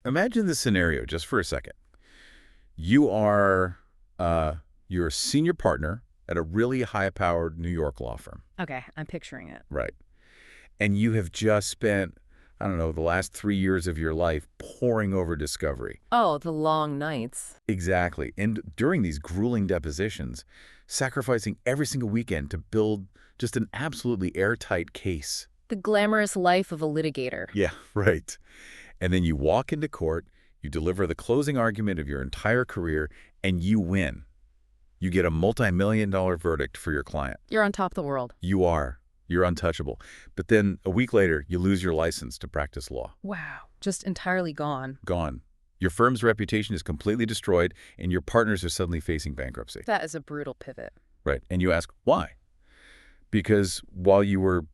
Imagine this scenario just for a second. You are you're a senior partner at a really high-powered New York law firm. Okay, I'm picturing it. Right. And you have just spent, I don't know, the last 3 years of your life poring over discovery. Oh, the long nights. Exactly. And during these grueling depositions, sacrificing every single weekend to build just an absolutely airtight case. The glamorous life of a litigator. Yeah, right. And then you walk into court, you deliver the closing argument of your entire career, and you win. You get a multi-million-dollar verdict for your client. You're on top of the world. You are. You're untouchable. But then a week later, you lose your license to practice law. Wow, just entirely gone. Gone. Your firm's reputation is completely destroyed, and your partners are suddenly facing bankruptcy. That is a brutal pivot. Right. And you ask, why? Because while you were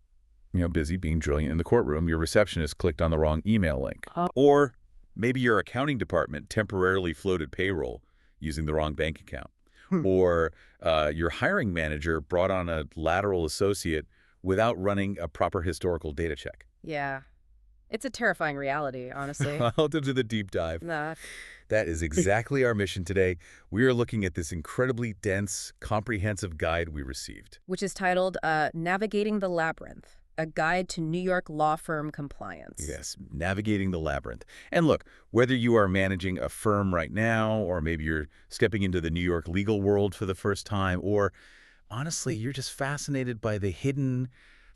busy being brilliant in the courtroom, your receptionist clicked on the wrong email link. Or maybe your accounting department temporarily floated payroll using the wrong bank account. Or your hiring manager brought on a lateral associate without running a proper historical data check. Yeah. It's a terrifying reality, honestly. I'll do the deep dive. Nah. That is exactly our mission today. We are looking at this incredibly dense, comprehensive guide we received. Which is titled Navigating the Labyrinth, a guide to New York law firm compliance. Yes, navigating the labyrinth. And look, whether you are managing a firm right now, or maybe you're stepping into the New York legal world for the first time, or honestly, you're just fascinated by the hidden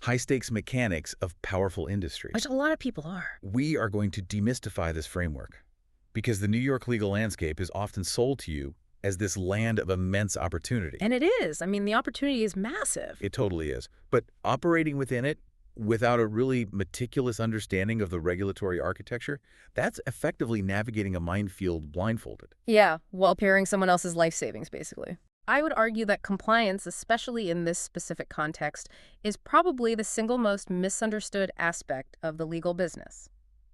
high-stakes mechanics of powerful industry. Which a lot of people are. We are going to demystify this framework because the New York legal landscape is often sold to you as this land of immense opportunity. And it is. I mean, the opportunity is massive. It totally is. But operating within it without a really meticulous understanding of the regulatory architecture, that's effectively navigating a minefield blindfolded. Yeah, while pairing someone else's life savings, basically. I would argue that compliance, especially in this specific context, is probably the single most misunderstood aspect of the legal business.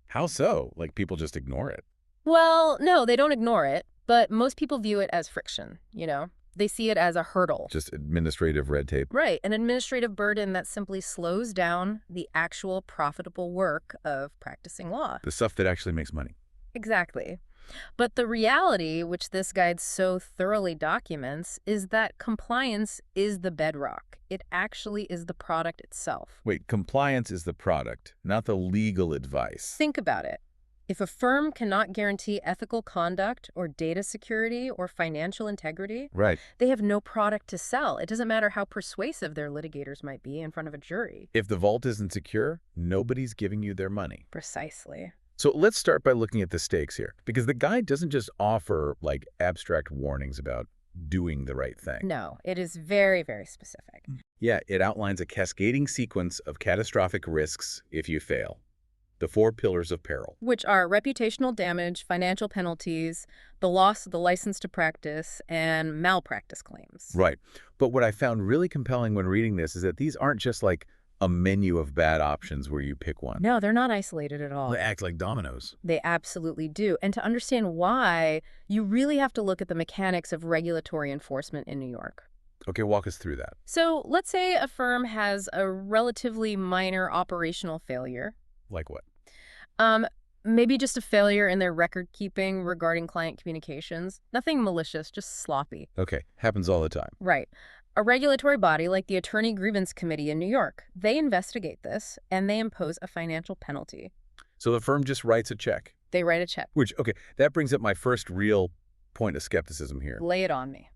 How so? Like people just ignore it? Well, no, they don't ignore it, but most people view it as friction, you know? They see it as a hurdle. Just administrative red tape. Right, an administrative burden that simply slows down the actual profitable work of practicing law. The stuff that actually makes money. Exactly. But the reality, which this guide so thoroughly documents, is that compliance is the bedrock. It actually is the product itself. Wait, compliance is the product, not the legal advice. Think about it. If a firm cannot guarantee ethical conduct or data security or financial integrity, Right. they have no product to sell. It doesn't matter how persuasive their litigators might be in front of a jury. If the vault isn't secure, nobody's giving you their money. Precisely. So let's start by looking at the stakes here, because the guide doesn't just offer like abstract warnings about doing the right thing. No, it is very, very specific. Yeah, it outlines a cascading sequence of catastrophic risks if you fail. The 4 pillars of peril. Which are reputational damage, financial penalties, the loss of the license to practice, and malpractice claims. Right. But what I found really compelling when reading this is that these aren't just like a menu of bad options where you pick one. No, they're not isolated at all. They act like dominoes. They absolutely do. And to understand why, you really have to look at the mechanics of regulatory enforcement in New York. Okay, walk us through that. So let's say a firm has a relatively minor operational failure. Like what? Maybe just a failure in their record keeping regarding client communications. Nothing malicious, just sloppy. Okay, happens all the time. Right. A regulatory body like the Attorney Grievance Committee in New York, they investigate this and they impose a financial penalty. So the firm just writes a check. They write a check. Which, okay, that brings up my first real point of skepticism here. Lay it on me.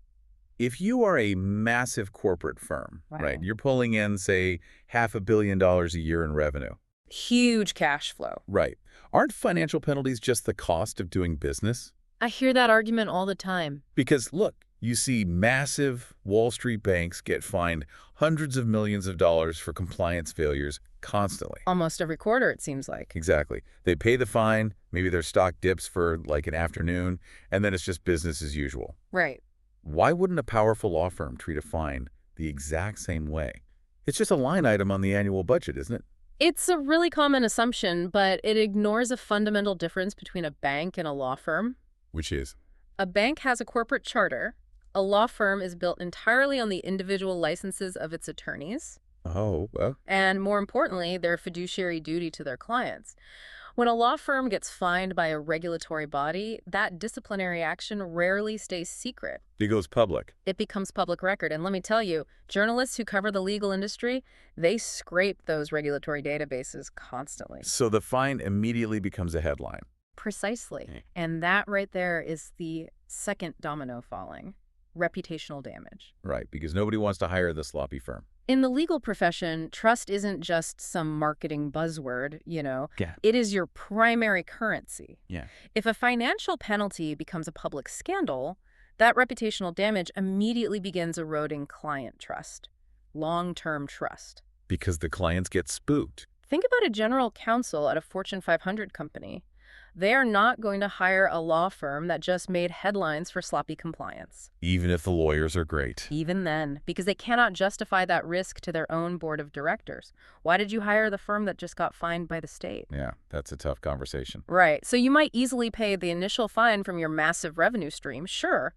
If you are a massive corporate firm, Wow. right, you're pulling in, say, $500 million a year in revenue. Huge cash flow. Right. Aren't financial penalties just the cost of doing business? I hear that argument all the time. Because, look, you see massive Wall Street banks get fined hundreds of millions of dollars for compliance failures constantly. Almost every quarter, it seems like. Exactly. They pay the fine, maybe their stock dips for like an afternoon, and then it's just business as usual. Right. Why wouldn't a powerful law firm treat a fine the exact same way? It's just a line item on the annual budget, isn't it? It's a really common assumption, but it ignores a fundamental difference between a bank and a law firm. Which is? A bank has a corporate charter. A law firm is built entirely on the individual licenses of its attorneys. Oh, well. And more importantly, their fiduciary duty to their clients. When a law firm gets fined by a regulatory body, that disciplinary action rarely stays secret. It goes public. It becomes public record. And let me tell you, journalists who cover the legal industry, they scrape those regulatory databases constantly. So the fine immediately becomes a headline. Precisely. And that right there is the second domino falling. Reputational damage. Right, because nobody wants to hire the sloppy firm. In the legal profession, trust isn't just some marketing buzzword, Yeah. It is your primary currency. Yeah. If a financial penalty becomes a public scandal, that reputational damage immediately begins eroding client trust, long-term trust. Because the clients get spooked. Think about a general counsel at a Fortune 500 company. They are not going to hire a law firm that just made headlines for sloppy compliance. Even if the lawyers are great. Even then, because they cannot justify that risk to their own board of directors. Why did you hire the firm that just got fined by the state? Yeah, that's a tough conversation. Right. So you might easily pay the initial fine from your massive revenue stream, sure.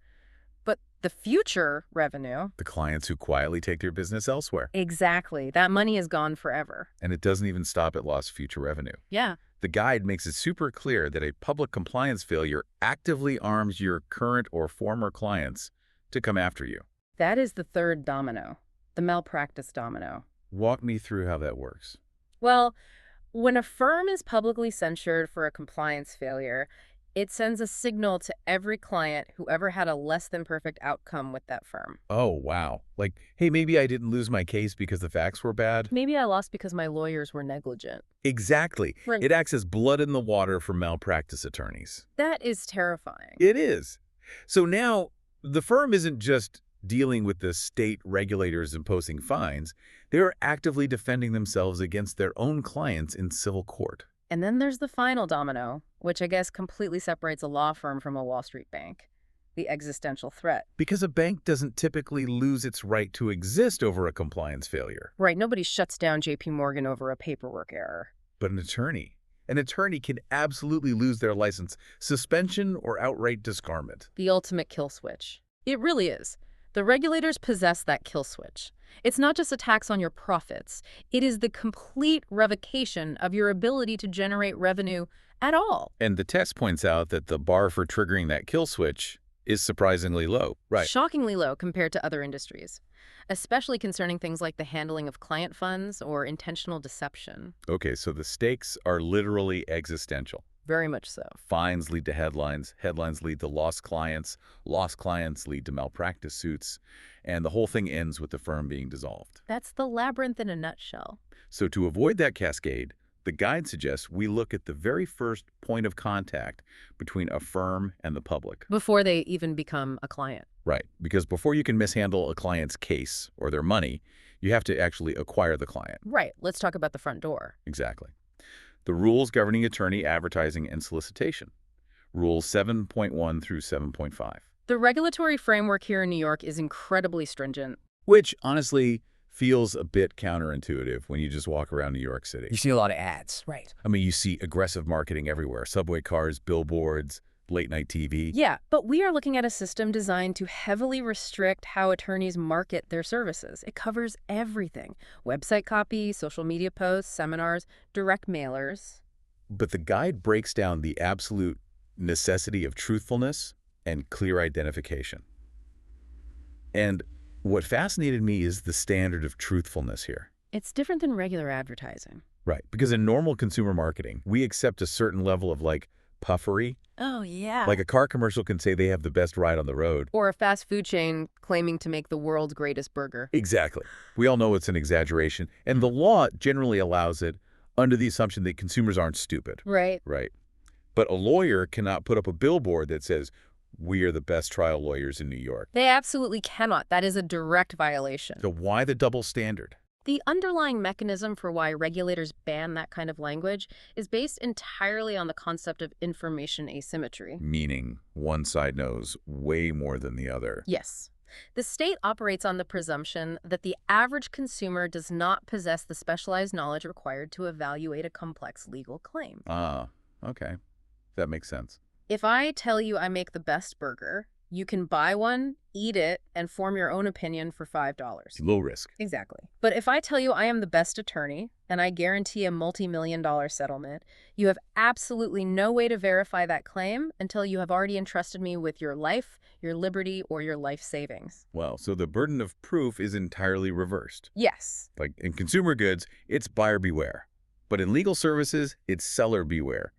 But the future revenue... The clients who quietly take their business elsewhere. Exactly. That money is gone forever. And it doesn't even stop at lost future revenue. Yeah. The guide makes it super clear that a public compliance failure actively arms your current or former clients to come after you. That is the third domino, the malpractice domino. Walk me through how that works. Well, when a firm is publicly censured for a compliance failure, it sends a signal to every client who ever had a less than perfect outcome with that firm. Oh, wow. Like, hey, maybe I didn't lose my case because the facts were bad. Maybe I lost because my lawyers were negligent. Exactly. Right. It acts as blood in the water for malpractice attorneys. That is terrifying. It is. So now, the firm isn't just dealing with the state regulators imposing fines. They are actively defending themselves against their own clients in civil court. And then there's the final domino, which I guess completely separates a law firm from a Wall Street bank. The existential threat. Because a bank doesn't typically lose its right to exist over a compliance failure. Right, nobody shuts down JP Morgan over a paperwork error. But an attorney can absolutely lose their license, suspension, or outright disbarment. The ultimate kill switch. It really is. The regulators possess that kill switch. It's not just a tax on your profits. It is the complete revocation of your ability to generate revenue at all. And the test points out that the bar for triggering that kill switch is surprisingly low. Right. Shockingly low compared to other industries, especially concerning things like the handling of client funds or intentional deception. Okay, so the stakes are literally existential. Very much so. Fines lead to headlines, headlines lead to lost clients lead to malpractice suits, and the whole thing ends with the firm being dissolved. That's the labyrinth in a nutshell. So to avoid that cascade, the guide suggests we look at the very first point of contact between a firm and the public. Before they even become a client. Right, because before you can mishandle a client's case or their money, you have to actually acquire the client. Right. Let's talk about the front door. Exactly. The rules governing attorney advertising and solicitation. Rules 7.1 through 7.5. The regulatory framework here in New York is incredibly stringent. Which, honestly, feels a bit counterintuitive when you just walk around New York City. You see a lot of ads. Right. I mean, you see aggressive marketing everywhere. Subway cars, billboards, late-night TV. Yeah, but we are looking at a system designed to heavily restrict how attorneys market their services. It covers everything. Website copy, social media posts, seminars, direct mailers. But the guide breaks down the absolute necessity of truthfulness and clear identification. And what fascinated me is the standard of truthfulness here. It's different than regular advertising. Right, because in normal consumer marketing, we accept a certain level of, puffery. Oh, yeah. Like a car commercial can say they have the best ride on the road. Or a fast food chain claiming to make the world's greatest burger. Exactly. We all know it's an exaggeration, and the law generally allows it under the assumption that consumers aren't stupid. Right. Right. But a lawyer cannot put up a billboard that says, "We are the best trial lawyers in New York." They absolutely cannot. That is a direct violation. So why the double standard? The underlying mechanism for why regulators ban that kind of language is based entirely on the concept of information asymmetry. Meaning one side knows way more than the other. Yes. The state operates on the presumption that the average consumer does not possess the specialized knowledge required to evaluate a complex legal claim. Ah, okay. That makes sense. If I tell you I make the best burger, You can buy one, eat it, and form your own opinion for $5. Low risk. Exactly. But if I tell you I am the best attorney and I guarantee a multi-million-dollar settlement, you have absolutely no way to verify that claim until you have already entrusted me with your life, your liberty, or your life savings. Well, so the burden of proof is entirely reversed. Yes. Like in consumer goods, it's buyer beware. But in legal services, it's seller beware.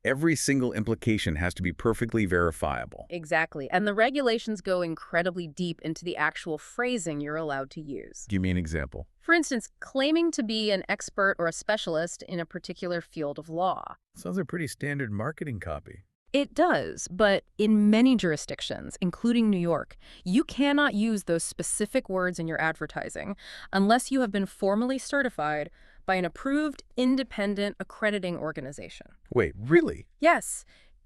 Every single implication has to be perfectly verifiable. Exactly. And the regulations go incredibly deep into the actual phrasing you're allowed to use. Give me an example. For instance, claiming to be an expert or a specialist in a particular field of law. Sounds like pretty standard marketing copy. It does, but in many jurisdictions, including New York, you cannot use those specific words in your advertising unless you have been formally certified by an approved, independent accrediting organization. Wait, really? Yes.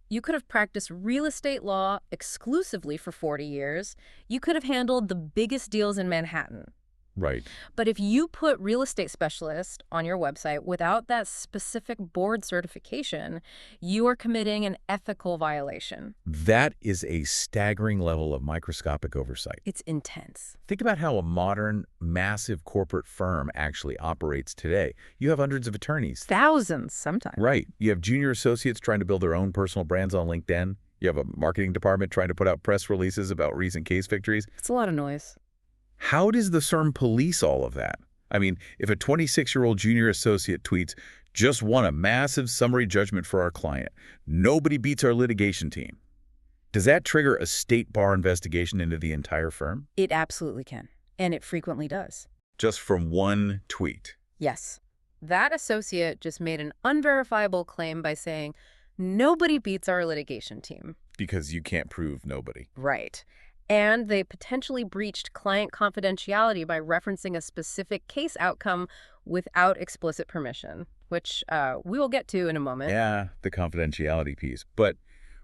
You could have practiced real estate law exclusively for 40 years. You could have handled the biggest deals in Manhattan. Right. But if you put real estate specialist on your website without that specific board certification, you are committing an ethical violation. That is a staggering level of microscopic oversight. It's intense. Think about how a modern, massive corporate firm actually operates today. You have hundreds of attorneys. Thousands sometimes. Right. You have junior associates trying to build their own personal brands on LinkedIn. You have a marketing department trying to put out press releases about recent case victories. It's a lot of noise. How does the firm police all of that? I mean, if a 26-year-old junior associate tweets, "Just won a massive summary judgment for our client. Nobody beats our litigation team." Does that trigger a state bar investigation into the entire firm? It absolutely can, and it frequently does. Just from one tweet. Yes. That associate just made an unverifiable claim by saying, "Nobody beats our litigation team." Because you can't prove nobody. Right. And they potentially breached client confidentiality by referencing a specific case outcome without explicit permission, which we will get to in a moment. Yeah, the confidentiality piece. But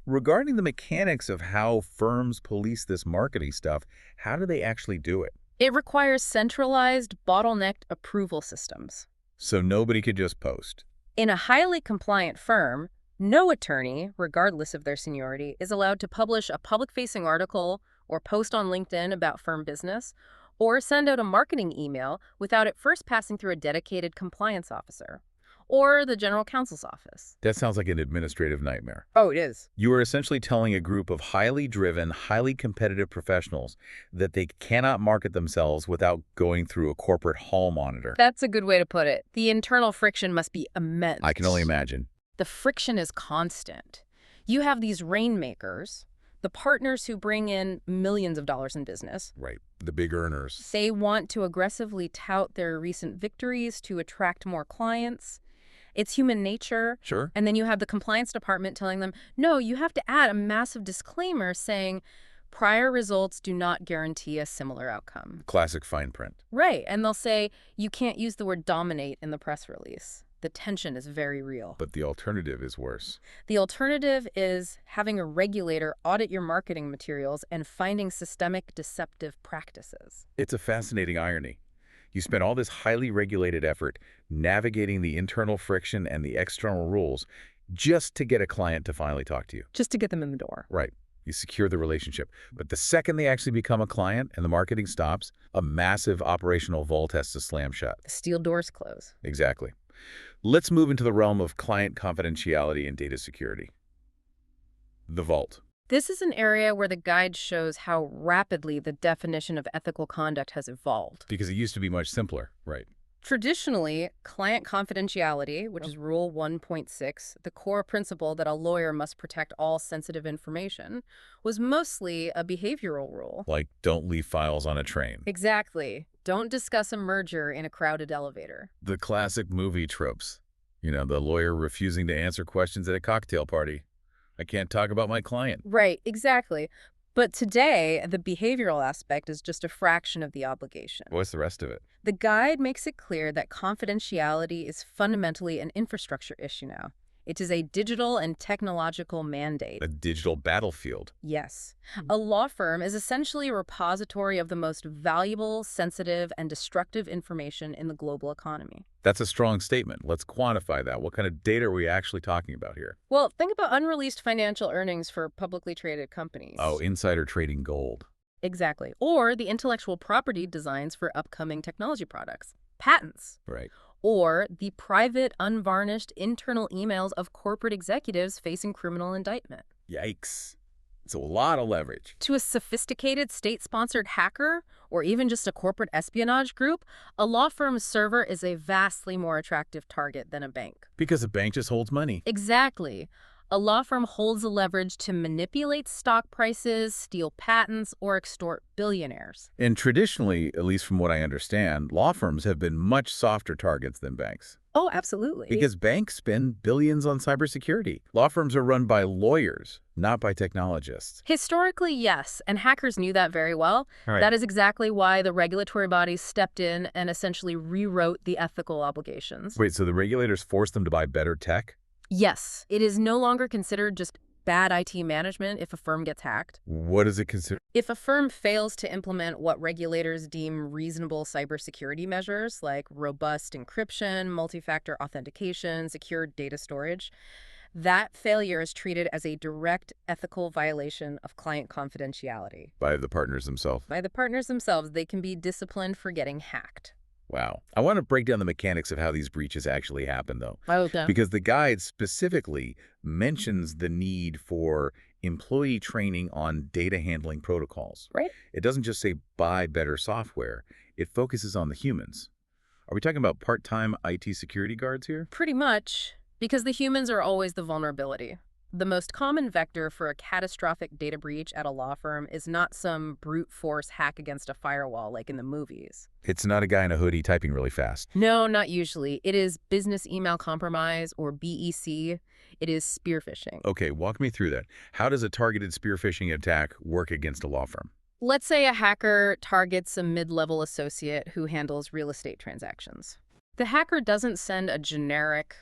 regarding the mechanics of how firms police this marketing stuff, how do they actually do it? It requires centralized, bottlenecked approval systems. So nobody could just post. In a highly compliant firm, no attorney, regardless of their seniority, is allowed to publish a public-facing article or post on LinkedIn about firm business, or send out a marketing email without it first passing through a dedicated compliance officer or the general counsel's office. That sounds like an administrative nightmare. Oh, it is. You are essentially telling a group of highly driven, highly competitive professionals that they cannot market themselves without going through a corporate hall monitor. That's a good way to put it. The internal friction must be immense. I can only imagine. The friction is constant. You have these rainmakers, the partners who bring in millions of dollars in business. Right. The big earners. They want to aggressively tout their recent victories to attract more clients. It's human nature. Sure. And then you have the compliance department telling them, no, you have to add a massive disclaimer saying prior results do not guarantee a similar outcome. Classic fine print. Right. And they'll say you can't use the word dominate in the press release. The tension is very real. But the alternative is worse. The alternative is having a regulator audit your marketing materials and finding systemic deceptive practices. It's a fascinating irony. You spend all this highly regulated effort navigating the internal friction and the external rules just to get a client to finally talk to you. Just to get them in the door. Right. You secure the relationship. But the second they actually become a client and the marketing stops, a massive operational vault has to slam shut. The steel doors close. Exactly. Let's move into the realm of client confidentiality and data security. The vault. This is an area where the guide shows how rapidly the definition of ethical conduct has evolved. Because it used to be much simpler, right? Traditionally, client confidentiality, which is Rule 1.6, the core principle that a lawyer must protect all sensitive information, was mostly a behavioral rule. Like, don't leave files on a train. Exactly. Don't discuss a merger in a crowded elevator. The classic movie tropes. You know, the lawyer refusing to answer questions at a cocktail party. I can't talk about my client. Right, exactly. But today, the behavioral aspect is just a fraction of the obligation. What's the rest of it? The guide makes it clear that confidentiality is fundamentally an infrastructure issue now. It is a digital and technological mandate. A digital battlefield. Yes. A law firm is essentially a repository of the most valuable, sensitive, and destructive information in the global economy. That's a strong statement. Let's quantify that. What kind of data are we actually talking about here? Well, think about unreleased financial earnings for publicly traded companies. Oh, insider trading gold. Exactly. Or the intellectual property designs for upcoming technology products. Patents. Right. Or the private, unvarnished internal emails of corporate executives facing criminal indictment. Yikes. It's a lot of leverage. To a sophisticated state-sponsored hacker, or even just a corporate espionage group, a law firm's server is a vastly more attractive target than a bank. Because a bank just holds money. Exactly. A law firm holds the leverage to manipulate stock prices, steal patents, or extort billionaires. And traditionally, at least from what I understand, law firms have been much softer targets than banks. Oh, absolutely. Because banks spend billions on cybersecurity. Law firms are run by lawyers, not by technologists. Historically, yes, and hackers knew that very well. All right. That is exactly why the regulatory bodies stepped in and essentially rewrote the ethical obligations. Wait, so the regulators forced them to buy better tech? Yes, it is no longer considered just bad IT management if a firm gets hacked. What is it considered? If a firm fails to implement what regulators deem reasonable cybersecurity measures, like robust encryption, multi-factor authentication, secure data storage, that failure is treated as a direct ethical violation of client confidentiality. By the partners themselves. By the partners themselves, they can be disciplined for getting hacked. Wow. I want to break down the mechanics of how these breaches actually happen, though. Okay. Because the guide specifically mentions the need for employee training on data handling protocols. Right. It doesn't just say buy better software. It focuses on the humans. Are we talking about part-time IT security guards here? Pretty much, because the humans are always the vulnerability. The most common vector for a catastrophic data breach at a law firm is not some brute force hack against a firewall like in the movies. It's not a guy in a hoodie typing really fast. No, not usually. It is business email compromise, or BEC. It is spear phishing. Okay, walk me through that. How does a targeted spear phishing attack work against a law firm? Let's say a hacker targets a mid-level associate who handles real estate transactions. The hacker doesn't send a generic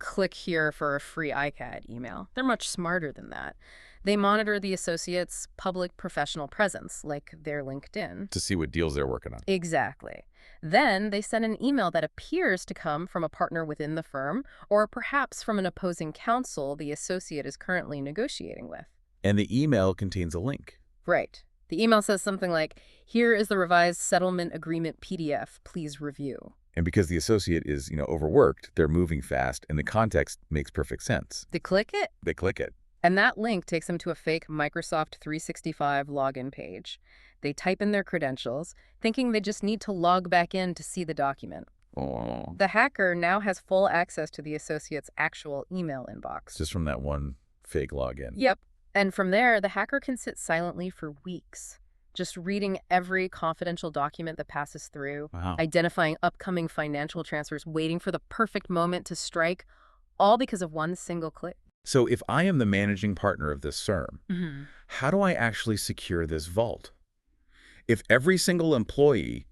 click here for a free iCAD email. They're much smarter than that. They monitor the associate's public professional presence, like their LinkedIn. To see what deals they're working on. Exactly. Then they send an email that appears to come from a partner within the firm, or perhaps from an opposing counsel the associate is currently negotiating with. And the email contains a link. Right. The email says something like, "Here is the revised settlement agreement PDF. Please review." And because the associate is, overworked, they're moving fast, and the context makes perfect sense. They click it, They click it. and that link takes them to a fake Microsoft 365 login page. They type in their credentials, thinking they just need to log back in to see the document. Oh. The hacker now has full access to the associate's actual email inbox. Just from that one fake login. Yep. And from there, the hacker can sit silently for weeks, just reading every confidential document that passes through, Wow. identifying upcoming financial transfers, waiting for the perfect moment to strike, all because of one single click. So if I am the managing partner of this firm, how do I actually secure this vault? If every single employee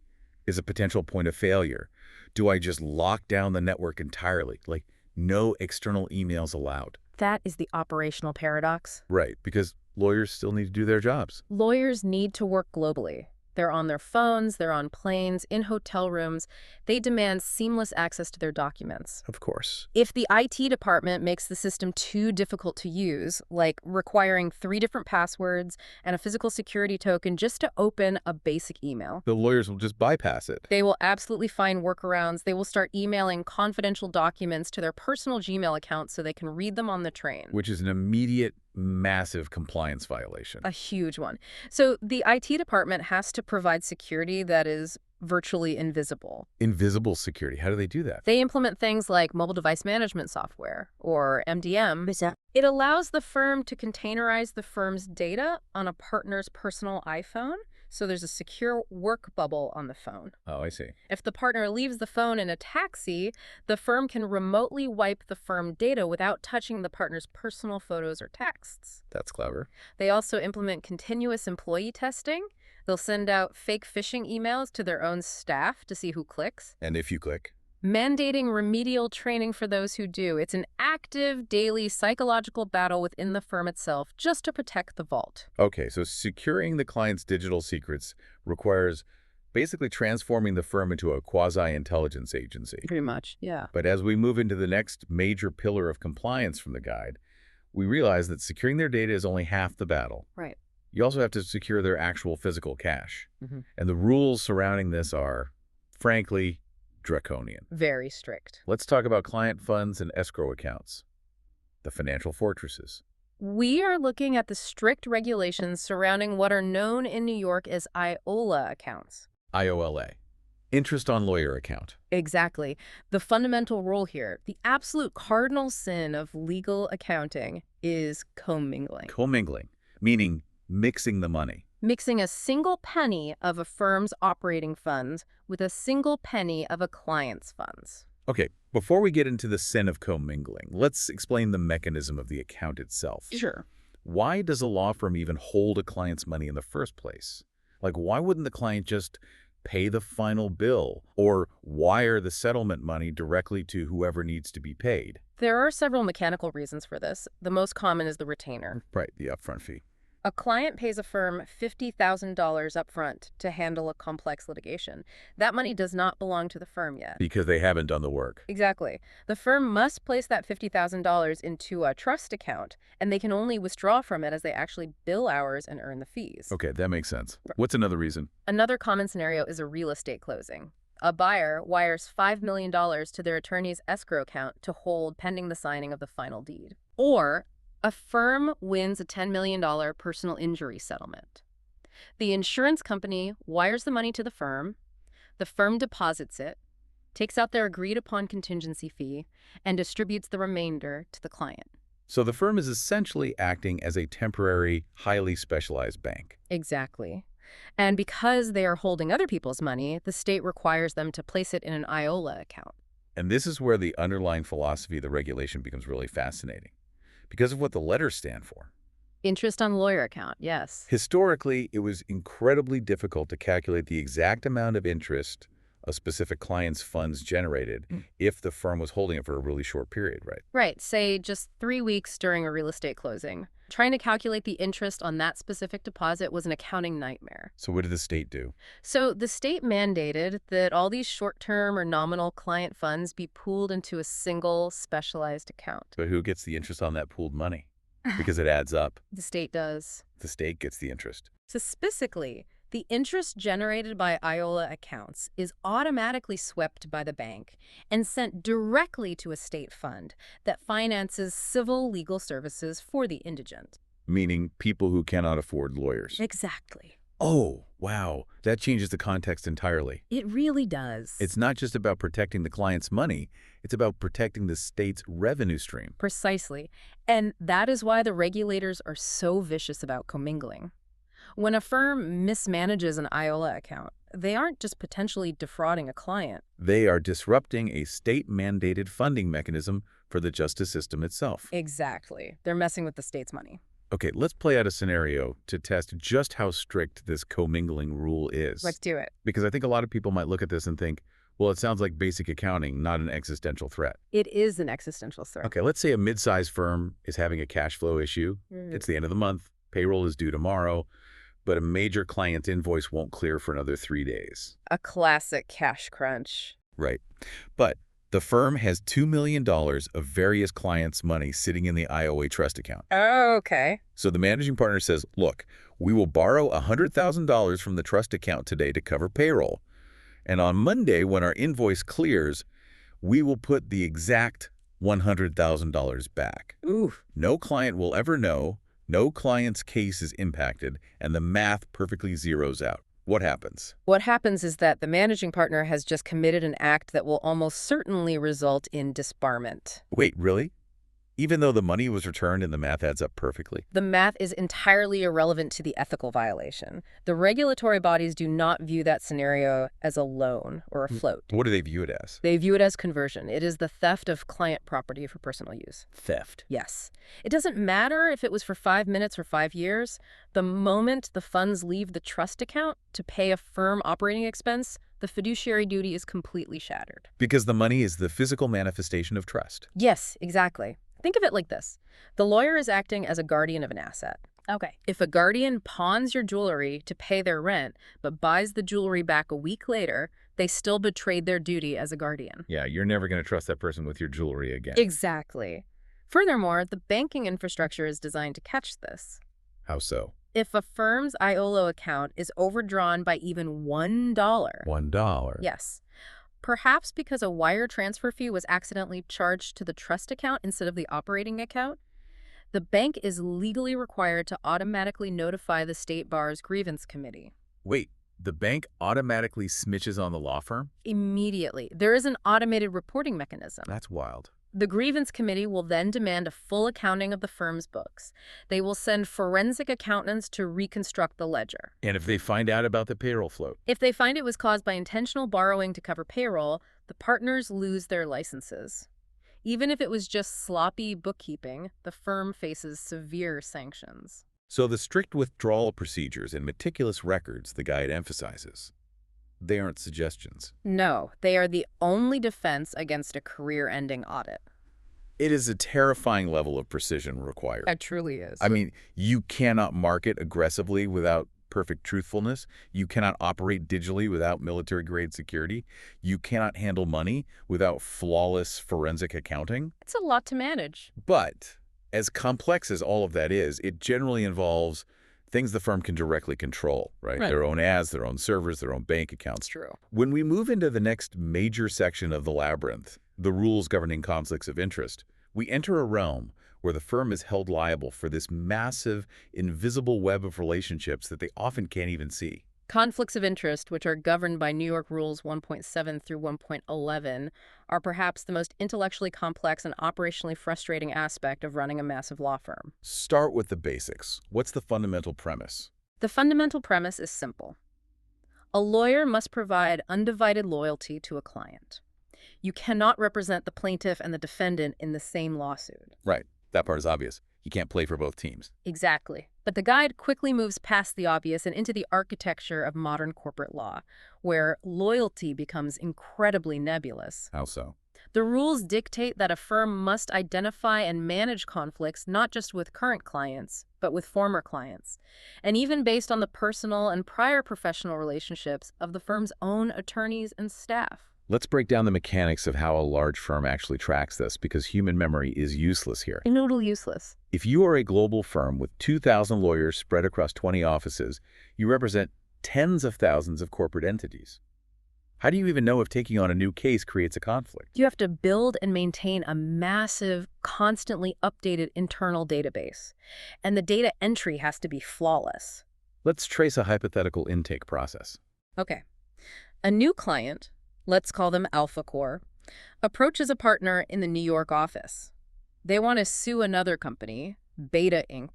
is a potential point of failure, do I just lock down the network entirely? Like, no external emails allowed? That is the operational paradox. Right, because lawyers still need to do their jobs. Lawyers need to work globally. They're on their phones, they're on planes, in hotel rooms. They demand seamless access to their documents. Of course. If the IT department makes the system too difficult to use, like requiring 3 different passwords and a physical security token just to open a basic email, The lawyers will just bypass it. they will absolutely find workarounds. They will start emailing confidential documents to their personal Gmail accounts so they can read them on the train. Which is an immediate, massive compliance violation. A huge one. So the IT department has to provide security that is virtually invisible. Invisible security. How do they do that? They implement things like mobile device management software, or MDM. It allows the firm to containerize the firm's data on a partner's personal iPhone, so there's a secure work bubble on the phone. Oh, I see. If the partner leaves the phone in a taxi, the firm can remotely wipe the firm data without touching the partner's personal photos or texts. That's clever. They also implement continuous employee testing. They'll send out fake phishing emails to their own staff to see who clicks. And if you click? mandating remedial training for those who do. It's an active, daily psychological battle within the firm itself just to protect the vault. Okay, so securing the client's digital secrets requires basically transforming the firm into a quasi-intelligence agency. Pretty much, yeah. But as we move into the next major pillar of compliance from the guide, we realize that securing their data is only half the battle. Right. You also have to secure their actual physical cash. Mm-hmm. And the rules surrounding this are, frankly, draconian. Very strict. Let's talk about client funds and escrow accounts, the financial fortresses. We are looking at the strict regulations surrounding what are known in New York as IOLA accounts. IOLA, interest on lawyer account. Exactly. The fundamental rule here, the absolute cardinal sin of legal accounting, is commingling. Commingling, meaning mixing the money. Mixing a single penny of a firm's operating funds with a single penny of a client's funds. Okay, before we get into the sin of commingling, let's explain the mechanism of the account itself. Sure. Why does a law firm even hold a client's money in the first place? Like, why wouldn't the client just pay the final bill or wire the settlement money directly to whoever needs to be paid? There are several mechanical reasons for this. The most common is the retainer. Right, the upfront fee. A client pays a firm $50,000 upfront to handle a complex litigation. That money does not belong to the firm yet. Because they haven't done the work. Exactly. The firm must place that $50,000 into a trust account, and they can only withdraw from it as they actually bill hours and earn the fees. Okay, that makes sense. What's another reason? Another common scenario is a real estate closing. A buyer wires $5 million to their attorney's escrow account to hold pending the signing of the final deed. Or a firm wins a $10 million personal injury settlement. The insurance company wires the money to the firm deposits it, takes out their agreed-upon contingency fee, and distributes the remainder to the client. So the firm is essentially acting as a temporary, highly specialized bank. Exactly. And because they are holding other people's money, the state requires them to place it in an IOLA account. And this is where the underlying philosophy of the regulation becomes really fascinating, because of what the letters stand for. Interest on lawyer account, yes. Historically, it was incredibly difficult to calculate the exact amount of interest a specific client's funds generated if the firm was holding it for a really short period, right? Right, say just 3 weeks during a real estate closing. Trying to calculate the interest on that specific deposit was an accounting nightmare. So what did the state do? So the state mandated that all these short-term or nominal client funds be pooled into a single specialized account. But who gets the interest on that pooled money? Because it adds up. The state does. The state gets the interest. So specifically, the interest generated by IOLA accounts is automatically swept by the bank and sent directly to a state fund that finances civil legal services for the indigent. Meaning people who cannot afford lawyers. Exactly. Oh, wow. That changes the context entirely. It really does. It's not just about protecting the client's money. It's about protecting the state's revenue stream. Precisely. And that is why the regulators are so vicious about commingling. When a firm mismanages an IOLA account, they aren't just potentially defrauding a client. They are disrupting a state-mandated funding mechanism for the justice system itself. Exactly. They're messing with the state's money. Okay, let's play out a scenario to test just how strict this commingling rule is. Let's do it. Because I think a lot of people might look at this and think, well, it sounds like basic accounting, not an existential threat. It is an existential threat. Okay, let's say a mid-sized firm is having a cash flow issue. It's the end of the month. Payroll is due tomorrow. But a major client invoice won't clear for another 3 days. A classic cash crunch. Right. But the firm has $2 million of various clients' money sitting in the IOA trust account. Oh, okay. So the managing partner says, look, we will borrow $100,000 from the trust account today to cover payroll. And on Monday, when our invoice clears, we will put the exact $100,000 back. Oof. No client will ever know. No client's case is impacted, and the math perfectly zeroes out. What happens? What happens is that the managing partner has just committed an act that will almost certainly result in disbarment. Wait, really? Even though the money was returned and the math adds up perfectly? The math is entirely irrelevant to the ethical violation. The regulatory bodies do not view that scenario as a loan or a float. What do they view it as? They view it as conversion. It is the theft of client property for personal use. Theft. Yes. It doesn't matter if it was for 5 minutes or 5 years. The moment the funds leave the trust account to pay a firm operating expense, the fiduciary duty is completely shattered. Because the money is the physical manifestation of trust. Yes, exactly. Think of it like this. The lawyer is acting as a guardian of an asset. Okay. If a guardian pawns your jewelry to pay their rent, but buys the jewelry back a week later, they still betrayed their duty as a guardian. Yeah, you're never going to trust that person with your jewelry again. Exactly. Furthermore, the banking infrastructure is designed to catch this. How so? If a firm's IOLO account is overdrawn by even $1, $1. yes, perhaps because a wire transfer fee was accidentally charged to the trust account instead of the operating account, the bank is legally required to automatically notify the state bar's grievance committee. Wait, the bank automatically snitches on the law firm? Immediately. There is an automated reporting mechanism. That's wild. The grievance committee will then demand a full accounting of the firm's books. They will send forensic accountants to reconstruct the ledger. And if they find out about the payroll float? If they find it was caused by intentional borrowing to cover payroll, the partners lose their licenses. Even if it was just sloppy bookkeeping, the firm faces severe sanctions. So the strict withdrawal procedures and meticulous records the guide emphasizes, they aren't suggestions. No, they are the only defense against a career-ending audit. It is a terrifying level of precision required. It truly is. I mean, you cannot market aggressively without perfect truthfulness. You cannot operate digitally without military-grade security. You cannot handle money without flawless forensic accounting. It's a lot to manage. But as complex as all of that is, it generally involves things the firm can directly control, right? Their own ads, their own servers, their own bank accounts. True. When we move into the next major section of the labyrinth, the rules governing conflicts of interest, we enter a realm where the firm is held liable for this massive, invisible web of relationships that they often can't even see. Conflicts of interest, which are governed by New York Rules 1.7 through 1.11, are perhaps the most intellectually complex and operationally frustrating aspect of running a massive law firm. Start with the basics. What's the fundamental premise? The fundamental premise is simple. A lawyer must provide undivided loyalty to a client. You cannot represent the plaintiff and the defendant in the same lawsuit. Right. That part is obvious. You can't play for both teams. Exactly. But the guide quickly moves past the obvious and into the architecture of modern corporate law, where loyalty becomes incredibly nebulous. How so? The rules dictate that a firm must identify and manage conflicts not just with current clients, but with former clients, and even based on the personal and prior professional relationships of the firm's own attorneys and staff. Let's break down the mechanics of how a large firm actually tracks this, because human memory is useless here. Totally useless. If you are a global firm with 2,000 lawyers spread across 20 offices, you represent tens of thousands of corporate entities. How do you even know if taking on a new case creates a conflict? You have to build and maintain a massive, constantly updated internal database, and the data entry has to be flawless. Let's trace a hypothetical intake process. Okay. A new client, let's call them Alpha Core, approaches a partner in the New York office. They want to sue another company, Beta Inc.,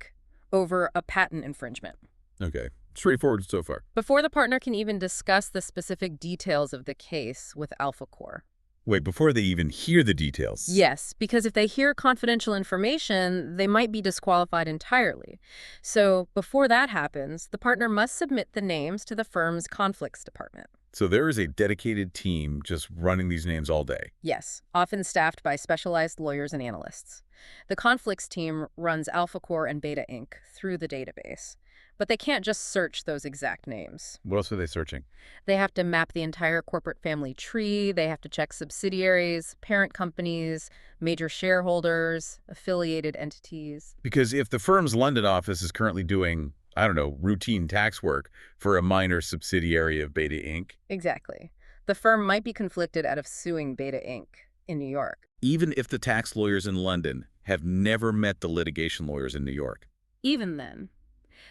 over a patent infringement. Okay. Straightforward so far. Before the partner can even discuss the specific details of the case with Alpha Core. Wait, before they even hear the details? Yes, because if they hear confidential information, they might be disqualified entirely. So before that happens, the partner must submit the names to the firm's conflicts department. So there is a dedicated team just running these names all day. Yes, often staffed by specialized lawyers and analysts. The conflicts team runs Alpha Core and Beta Inc. through the database. But they can't just search those exact names. What else are they searching? They have to map the entire corporate family tree. They have to check subsidiaries, parent companies, major shareholders, affiliated entities. Because if the firm's London office is currently doing, I don't know, routine tax work for a minor subsidiary of Beta Inc. Exactly. The firm might be conflicted out of suing Beta Inc. in New York. Even if the tax lawyers in London have never met the litigation lawyers in New York. Even then,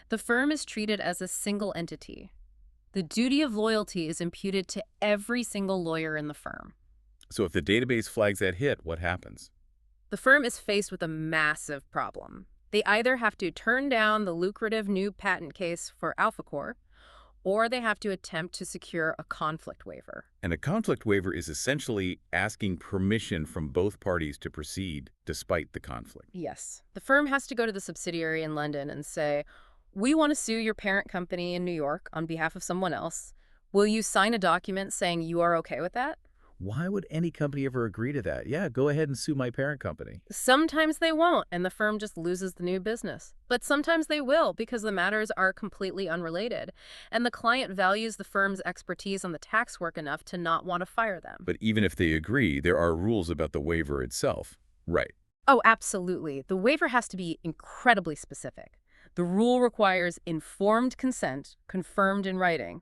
the firm is treated as a single entity. The duty of loyalty is imputed to every single lawyer in the firm. So if the database flags that hit, what happens? The firm is faced with a massive problem. They either have to turn down the lucrative new patent case for Alpha Core, or they have to attempt to secure a conflict waiver. And a conflict waiver is essentially asking permission from both parties to proceed despite the conflict. Yes. The firm has to go to the subsidiary in London and say, we want to sue your parent company in New York on behalf of someone else. Will you sign a document saying you are okay with that? Why would any company ever agree to that? Yeah, go ahead and sue my parent company. Sometimes they won't, and the firm just loses the new business. But sometimes they will, because the matters are completely unrelated, and the client values the firm's expertise on the tax work enough to not want to fire them. But even if they agree, there are rules about the waiver itself. Right. Oh, absolutely. The waiver has to be incredibly specific. The rule requires informed consent, confirmed in writing.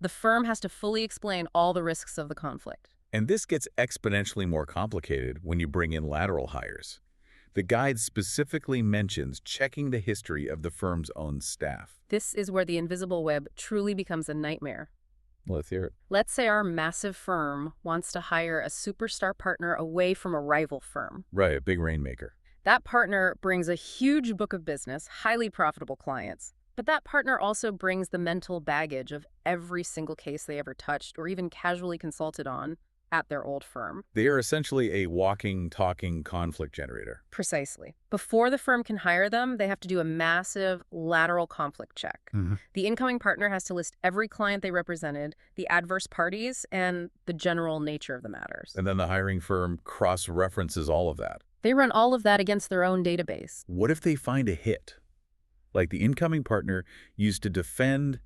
The firm has to fully explain all the risks of the conflict. And this gets exponentially more complicated when you bring in lateral hires. The guide specifically mentions checking the history of the firm's own staff. This is where the invisible web truly becomes a nightmare. Let's hear it. Let's say our massive firm wants to hire a superstar partner away from a rival firm. Right, a big rainmaker. That partner brings a huge book of business, highly profitable clients. But that partner also brings the mental baggage of every single case they ever touched or even casually consulted on at their old firm. They are essentially a walking, talking conflict generator. Precisely. Before the firm can hire them, they have to do a massive lateral conflict check. The incoming partner has to list every client they represented, the adverse parties, and the general nature of the matters. And then the hiring firm cross-references all of that. They run all of that against their own database. What if they find a hit? Like the incoming partner used to defend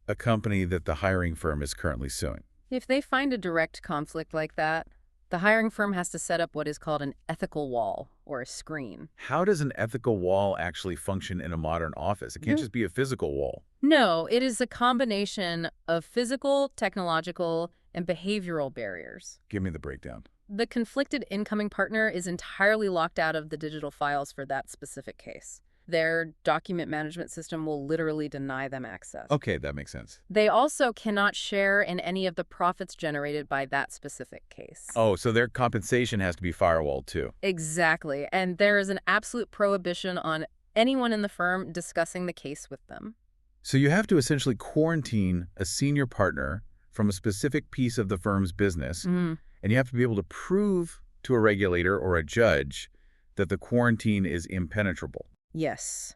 a company that the hiring firm is currently suing. If they find a direct conflict like that, the hiring firm has to set up what is called an ethical wall, or a screen. How does an ethical wall actually function in a modern office? It can't just be a physical wall. No, it is a combination of physical, technological, and behavioral barriers. Give me the breakdown. The conflicted incoming partner is entirely locked out of the digital files for that specific case. Their document management system will literally deny them access. Okay, that makes sense. They also cannot share in any of the profits generated by that specific case. Oh, so their compensation has to be firewalled too. Exactly. And there is an absolute prohibition on anyone in the firm discussing the case with them. So you have to essentially quarantine a senior partner from a specific piece of the firm's business, and you have to be able to prove to a regulator or a judge that the quarantine is impenetrable. Yes.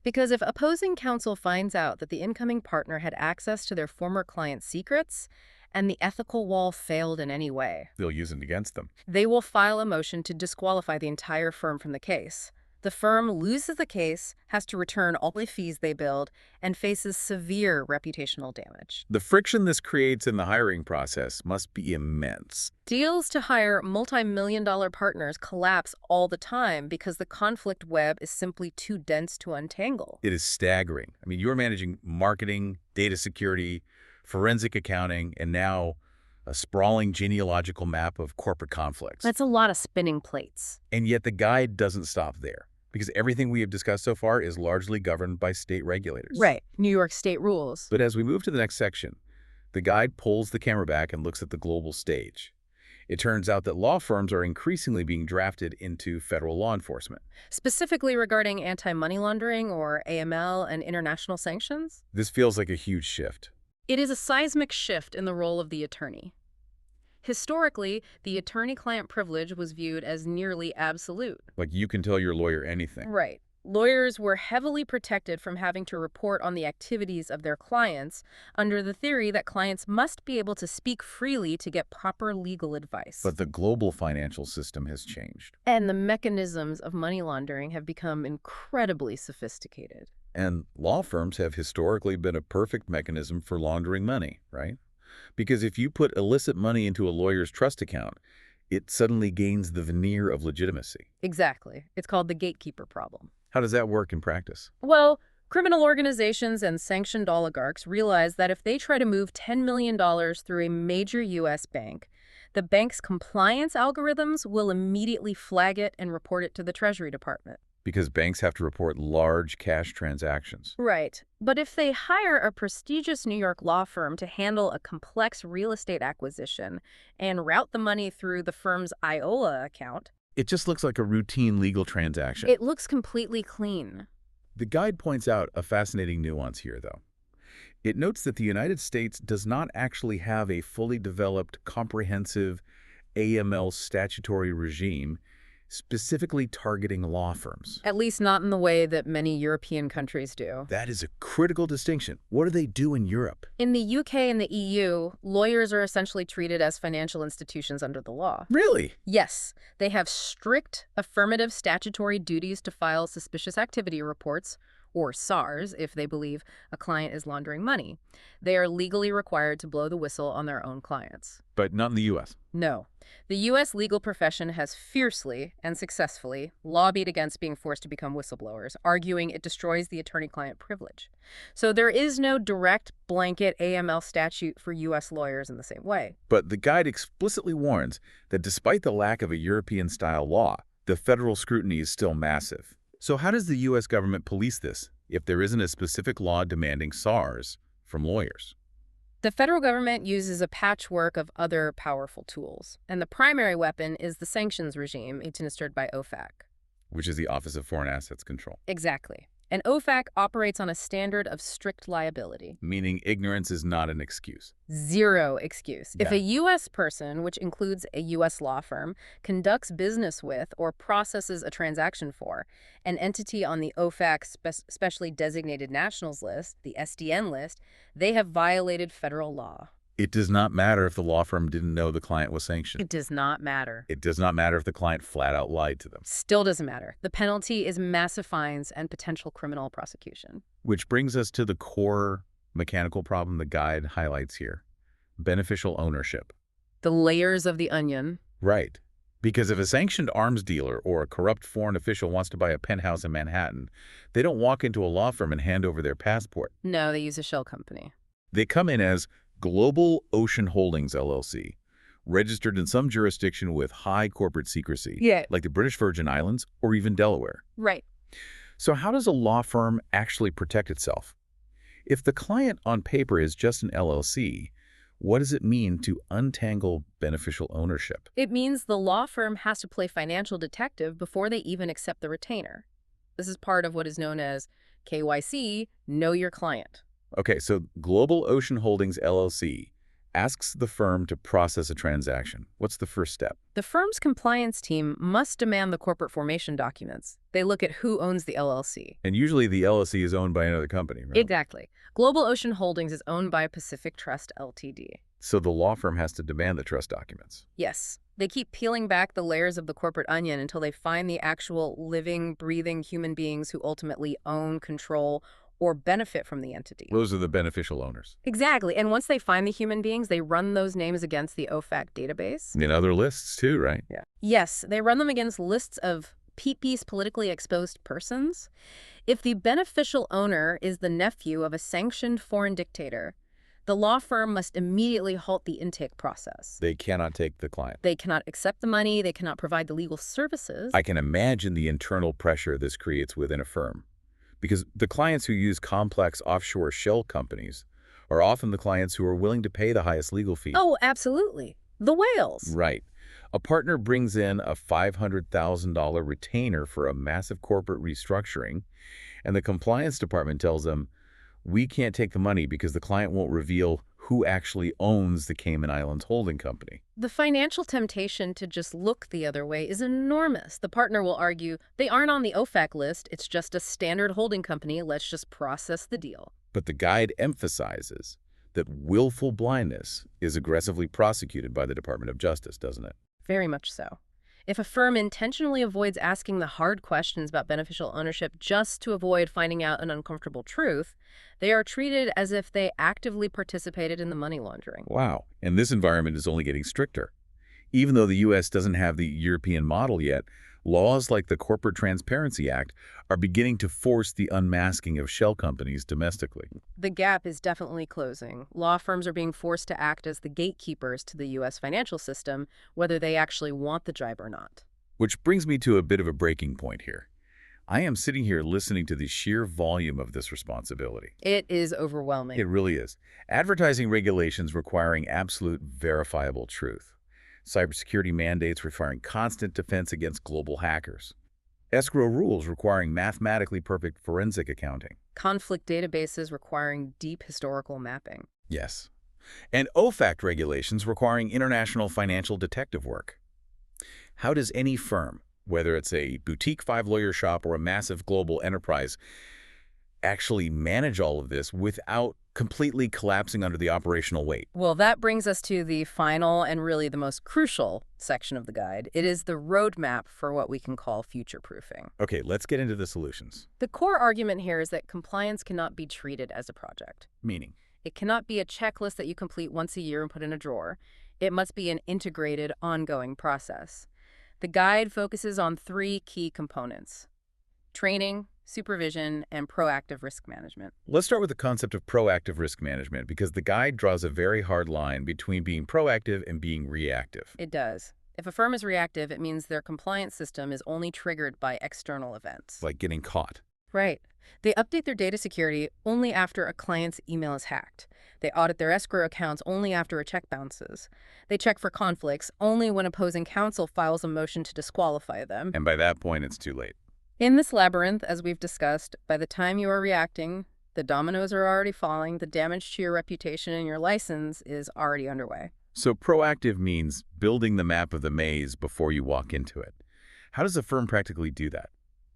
Because if opposing counsel finds out that the incoming partner had access to their former client's secrets and the ethical wall failed in any way, They'll use it against them. they will file a motion to disqualify the entire firm from the case. The firm loses the case, has to return all the fees they billed, and faces severe reputational damage. The friction this creates in the hiring process must be immense. Deals to hire multi-million-dollar partners collapse all the time because the conflict web is simply too dense to untangle. It is staggering. I mean, you're managing marketing, data security, forensic accounting, and now a sprawling genealogical map of corporate conflicts. That's a lot of spinning plates. And yet the guide doesn't stop there, because everything we have discussed so far is largely governed by state regulators. Right. New York state rules. But as we move to the next section, the guide pulls the camera back and looks at the global stage. It turns out that law firms are increasingly being drafted into federal law enforcement. Specifically regarding anti-money laundering or AML and international sanctions? This feels like a huge shift. It is a seismic shift in the role of the attorney. Historically, the attorney-client privilege was viewed as nearly absolute. Like you can tell your lawyer anything. Right. Lawyers were heavily protected from having to report on the activities of their clients under the theory that clients must be able to speak freely to get proper legal advice. But the global financial system has changed. And the mechanisms of money laundering have become incredibly sophisticated. And law firms have historically been a perfect mechanism for laundering money, right? Because if you put illicit money into a lawyer's trust account, it suddenly gains the veneer of legitimacy. Exactly. It's called the gatekeeper problem. How does that work in practice? Well, criminal organizations and sanctioned oligarchs realize that if they try to move $10 million through a major U.S. bank, the bank's compliance algorithms will immediately flag it and report it to the Treasury Department. Because banks have to report large cash transactions. Right. But if they hire a prestigious New York law firm to handle a complex real estate acquisition and route the money through the firm's IOLA account, It just looks like a routine legal transaction. it looks completely clean. The guide points out a fascinating nuance here, though. It notes that the United States does not actually have a fully developed, comprehensive AML statutory regime specifically targeting law firms. At least not in the way that many European countries do. That is a critical distinction. What do they do in Europe? In the UK and the EU, lawyers are essentially treated as financial institutions under the law. Really? Yes, they have strict affirmative statutory duties to file suspicious activity reports, or SARs, if they believe a client is laundering money. They are legally required to blow the whistle on their own clients. But not in the U.S. No. The U.S. legal profession has fiercely and successfully lobbied against being forced to become whistleblowers, arguing it destroys the attorney-client privilege. So there is no direct blanket AML statute for U.S. lawyers in the same way. But the guide explicitly warns that despite the lack of a European-style law, the federal scrutiny is still massive. So how does the U.S. government police this if there isn't a specific law demanding SARs from lawyers? The federal government uses a patchwork of other powerful tools, and the primary weapon is the sanctions regime administered by OFAC. Which is the Office of Foreign Assets Control. Exactly. And OFAC operates on a standard of strict liability. Meaning ignorance is not an excuse. Zero excuse. Yeah. If a U.S. person, which includes a U.S. law firm, conducts business with or processes a transaction for an entity on the OFAC specially designated nationals list, the SDN list, they have violated federal law. It does not matter if the law firm didn't know the client was sanctioned. It does not matter. It does not matter if the client flat out lied to them. Still doesn't matter. The penalty is massive fines and potential criminal prosecution. Which brings us to the core mechanical problem the guide highlights here. Beneficial ownership. The layers of the onion. Right. Because if a sanctioned arms dealer or a corrupt foreign official wants to buy a penthouse in Manhattan, they don't walk into a law firm and hand over their passport. No, they use a shell company. They come in as Global Ocean Holdings, LLC, registered in some jurisdiction with high corporate secrecy, like the British Virgin Islands or even Delaware. Right. So how does a law firm actually protect itself? If the client on paper is just an LLC, what does it mean to untangle beneficial ownership? It means the law firm has to play financial detective before they even accept the retainer. This is part of what is known as KYC, Know Your Client. Okay, so Global Ocean Holdings, LLC asks the firm to process a transaction. What's the first step? The firm's compliance team must demand the corporate formation documents. They look at who owns the LLC. And usually the LLC is owned by another company, right? Exactly. Global Ocean Holdings is owned by Pacific Trust Ltd. So the law firm has to demand the trust documents. Yes. They keep peeling back the layers of the corporate onion until they find the actual living, breathing human beings who ultimately own, control, or benefit from the entity. Those are the beneficial owners. Exactly. And once they find the human beings, they run those names against the OFAC database. In other lists too, right? Yeah. Yes, they run them against lists of PP's politically exposed persons. If the beneficial owner is the nephew of a sanctioned foreign dictator, the law firm must immediately halt the intake process. They cannot take the client. They cannot accept the money. They cannot provide the legal services. I can imagine the internal pressure this creates within a firm. Because the clients who use complex offshore shell companies are often the clients who are willing to pay the highest legal fee. Oh, absolutely. The whales. Right. A partner brings in a $500,000 retainer for a massive corporate restructuring, and the compliance department tells them, we can't take the money because the client won't reveal who actually owns the Cayman Islands holding company. The financial temptation to just look the other way is enormous. The partner will argue, they aren't on the OFAC list, it's just a standard holding company, let's just process the deal. But the guide emphasizes that willful blindness is aggressively prosecuted by the Department of Justice, doesn't it? Very much so. If a firm intentionally avoids asking the hard questions about beneficial ownership just to avoid finding out an uncomfortable truth, they are treated as if they actively participated in the money laundering. Wow. And this environment is only getting stricter. Even though the U.S. doesn't have the European model yet, laws like the Corporate Transparency Act are beginning to force the unmasking of shell companies domestically. The gap is definitely closing. Law firms are being forced to act as the gatekeepers to the U.S. financial system, whether they actually want the job or not. Which brings me to a bit of a breaking point here. I am sitting here listening to the sheer volume of this responsibility. It is overwhelming. It really is. Advertising regulations requiring absolute verifiable truth. Cybersecurity mandates requiring constant defense against global hackers. Escrow rules requiring mathematically perfect forensic accounting. Conflict databases requiring deep historical mapping. Yes. And OFAC regulations requiring international financial detective work. How does any firm, whether it's a boutique five-lawyer shop or a massive global enterprise, actually manage all of this without completely collapsing under the operational weight? Well, that brings us to the final and really the most crucial section of the guide. It is the roadmap for what we can call future-proofing. Okay, let's get into the solutions. The core argument here is that compliance cannot be treated as a project. Meaning? It cannot be a checklist that you complete once a year and put in a drawer. It must be an integrated, ongoing process. The guide focuses on three key components: training, supervision, and proactive risk management. Let's start with the concept of proactive risk management, because the guide draws a very hard line between being proactive and being reactive. It does. If a firm is reactive, it means their compliance system is only triggered by external events. Like getting caught. Right. They update their data security only after a client's email is hacked. They audit their escrow accounts only after a check bounces. They check for conflicts only when opposing counsel files a motion to disqualify them. And by that point, it's too late. In this labyrinth, as we've discussed, by the time you are reacting, the dominoes are already falling, the damage to your reputation and your license is already underway. So proactive means building the map of the maze before you walk into it. How does a firm practically do that?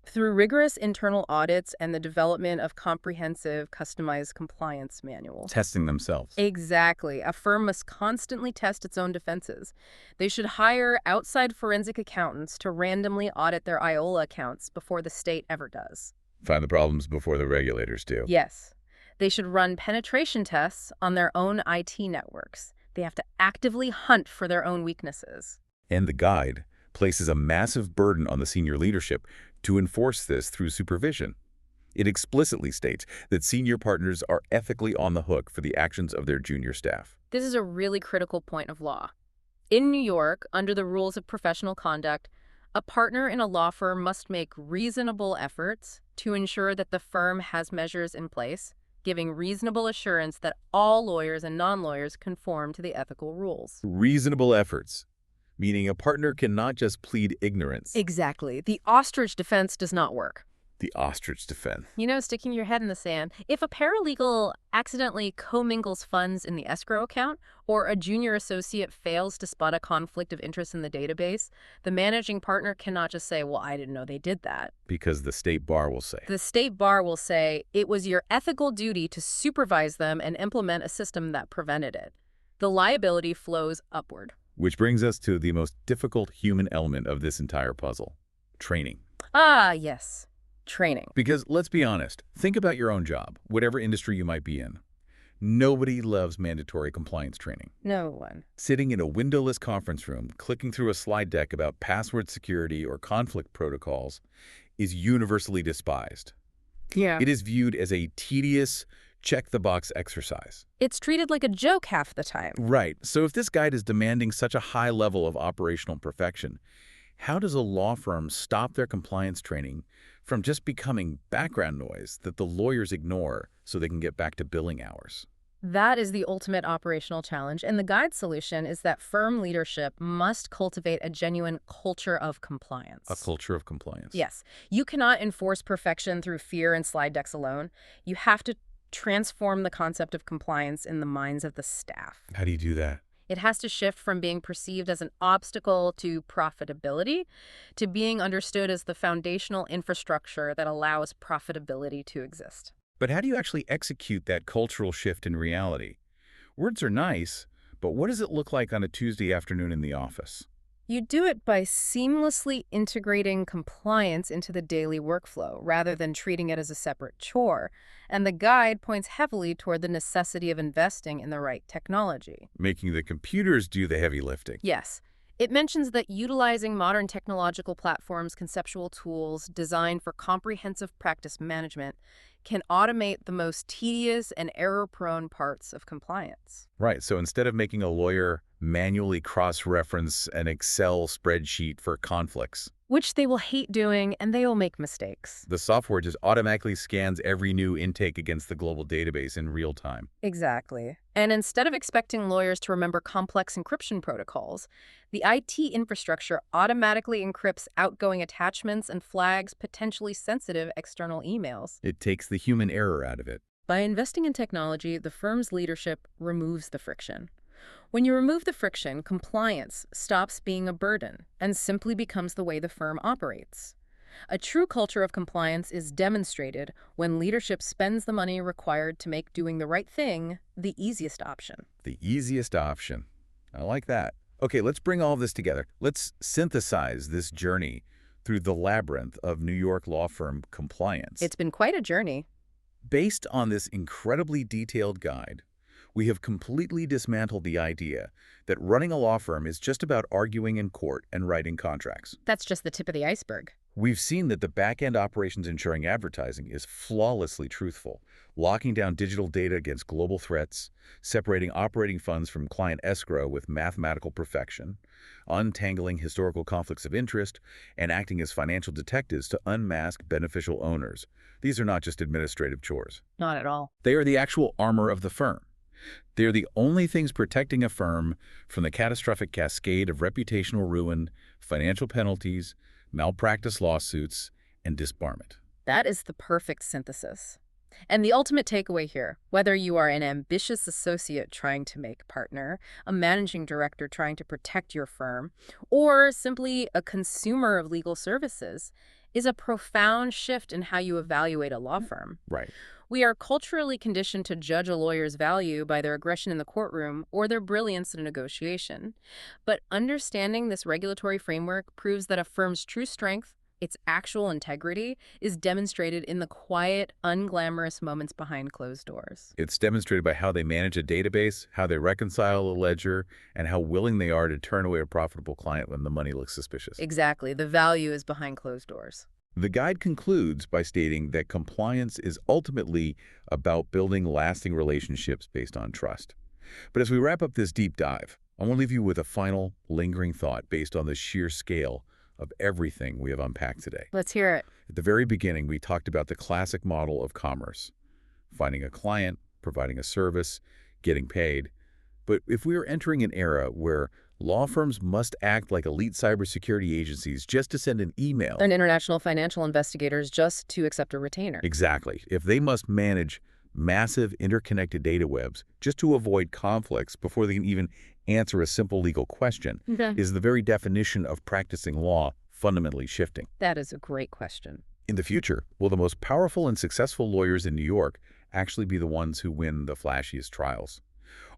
Through rigorous internal audits and the development of comprehensive, customized compliance manuals. Testing themselves. Exactly. A firm must constantly test its own defenses. They should hire outside forensic accountants to randomly audit their IOLA accounts before the state ever does. Find the problems before the regulators do. Yes. They should run penetration tests on their own IT networks. They have to actively hunt for their own weaknesses. And the guide places a massive burden on the senior leadership to enforce this through supervision. It explicitly states that senior partners are ethically on the hook for the actions of their junior staff. This is a really critical point of law. In New York, under the rules of professional conduct, a partner in a law firm must make reasonable efforts to ensure that the firm has measures in place, giving reasonable assurance that all lawyers and non-lawyers conform to the ethical rules. Reasonable efforts, meaning a partner cannot just plead ignorance. Exactly. The ostrich defense does not work. The ostrich defense. You know, sticking your head in the sand. If a paralegal accidentally commingles funds in the escrow account, or a junior associate fails to spot a conflict of interest in the database, the managing partner cannot just say, well, I didn't know they did that. Because the state bar will say. The state bar will say, it was your ethical duty to supervise them and implement a system that prevented it. The liability flows upward. Which brings us to the most difficult human element of this entire puzzle: training. Ah, yes. Training. Because let's be honest, think about your own job, whatever industry you might be in. Nobody loves mandatory compliance training. No one. Sitting in a windowless conference room, clicking through a slide deck about password security or conflict protocols is universally despised. Yeah. It is viewed as a tedious, check-the-box exercise. It's treated like a joke half the time. Right. So if this guide is demanding such a high level of operational perfection, how does a law firm stop their compliance training from just becoming background noise that the lawyers ignore so they can get back to billing hours? That is the ultimate operational challenge, and the guide solution is that firm leadership must cultivate a genuine culture of compliance. A culture of compliance. Yes. You cannot enforce perfection through fear and slide decks alone. You have to transform the concept of compliance in the minds of the staff. How do you do that? It has to shift from being perceived as an obstacle to profitability to being understood as the foundational infrastructure that allows profitability to exist. But how do you actually execute that cultural shift in reality? Words are nice, but what does it look like on a Tuesday afternoon in the office? You do it by seamlessly integrating compliance into the daily workflow rather than treating it as a separate chore. And the guide points heavily toward the necessity of investing in the right technology. Making the computers do the heavy lifting. Yes. It mentions that utilizing modern technological platforms, conceptual tools designed for comprehensive practice management can automate the most tedious and error-prone parts of compliance. Right, so instead of making a lawyer manually cross-reference an Excel spreadsheet for conflicts, which they will hate doing, and they will make mistakes. the software just automatically scans every new intake against the global database in real time. Exactly. And instead of expecting lawyers to remember complex encryption protocols, the IT infrastructure automatically encrypts outgoing attachments and flags potentially sensitive external emails. It takes the human error out of it. By investing in technology, the firm's leadership removes the friction. When you remove the friction, compliance stops being a burden and simply becomes the way the firm operates. A true culture of compliance is demonstrated when leadership spends the money required to make doing the right thing the easiest option. The easiest option. I like that. Okay, let's bring all of this together. Let's synthesize this journey through the labyrinth of New York law firm compliance. It's been quite a journey. Based on this incredibly detailed guide, we have completely dismantled the idea that running a law firm is just about arguing in court and writing contracts. That's just the tip of the iceberg. We've seen that the back-end operations ensuring advertising is flawlessly truthful, locking down digital data against global threats, separating operating funds from client escrow with mathematical perfection, untangling historical conflicts of interest, and acting as financial detectives to unmask beneficial owners. These are not just administrative chores. Not at all. They are the actual armor of the firm. They are the only things protecting a firm from the catastrophic cascade of reputational ruin, financial penalties, malpractice lawsuits, and disbarment. That is the perfect synthesis. And the ultimate takeaway here, whether you are an ambitious associate trying to make partner, a managing director trying to protect your firm, or simply a consumer of legal services, is a profound shift in how you evaluate a law firm. Right. We are culturally conditioned to judge a lawyer's value by their aggression in the courtroom or their brilliance in a negotiation. But understanding this regulatory framework proves that a firm's true strength, its actual integrity, is demonstrated in the quiet, unglamorous moments behind closed doors. It's demonstrated by how they manage a database, how they reconcile a ledger, and how willing they are to turn away a profitable client when the money looks suspicious. Exactly. The value is behind closed doors. The guide concludes by stating that compliance is ultimately about building lasting relationships based on trust. But as we wrap up this deep dive, I want to leave you with a final, lingering thought based on the sheer scale of everything we have unpacked today. Let's hear it. At the very beginning, we talked about the classic model of commerce: finding a client, providing a service, getting paid. But if we are entering an era where law firms must act like elite cybersecurity agencies just to send an email. And international financial investigators just to accept a retainer. Exactly. If they must manage massive interconnected data webs just to avoid conflicts before they can even answer a simple legal question, is the very definition of practicing law fundamentally shifting? That is a great question. In the future, will the most powerful and successful lawyers in New York actually be the ones who win the flashiest trials?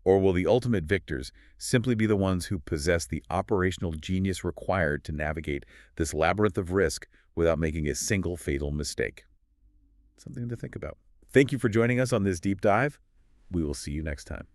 Or will the ultimate victors simply be the ones who possess the operational genius required to navigate this labyrinth of risk without making a single fatal mistake? Something to think about. Thank you for joining us on this deep dive. We will see you next time.